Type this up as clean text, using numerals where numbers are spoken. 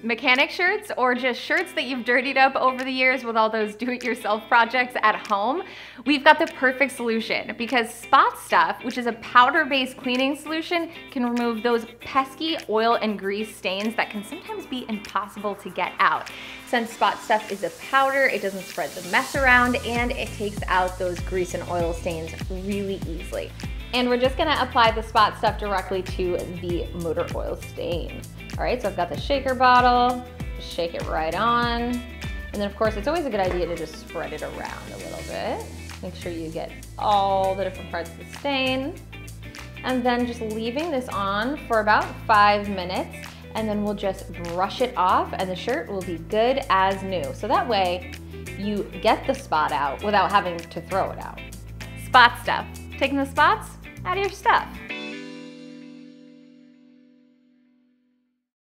Mechanic shirts or just shirts that you've dirtied up over the years with all those do-it-yourself projects at home, we've got the perfect solution because Spot Stuff, which is a powder-based cleaning solution, can remove those pesky oil and grease stains that can sometimes be impossible to get out. Since Spot Stuff is a powder, it doesn't spread the mess around and it takes out those grease and oil stains really easily. And we're just gonna apply the Spot Stuff directly to the motor oil stain. All right, so I've got the shaker bottle, just shake it right on. And then of course, it's always a good idea to just spread it around a little bit. Make sure you get all the different parts of the stain. And then just leaving this on for about 5 minutes, and then we'll just brush it off and the shirt will be good as new. So that way you get the spot out without having to throw it out. Spot Stuff, taking the spots out of your stuff.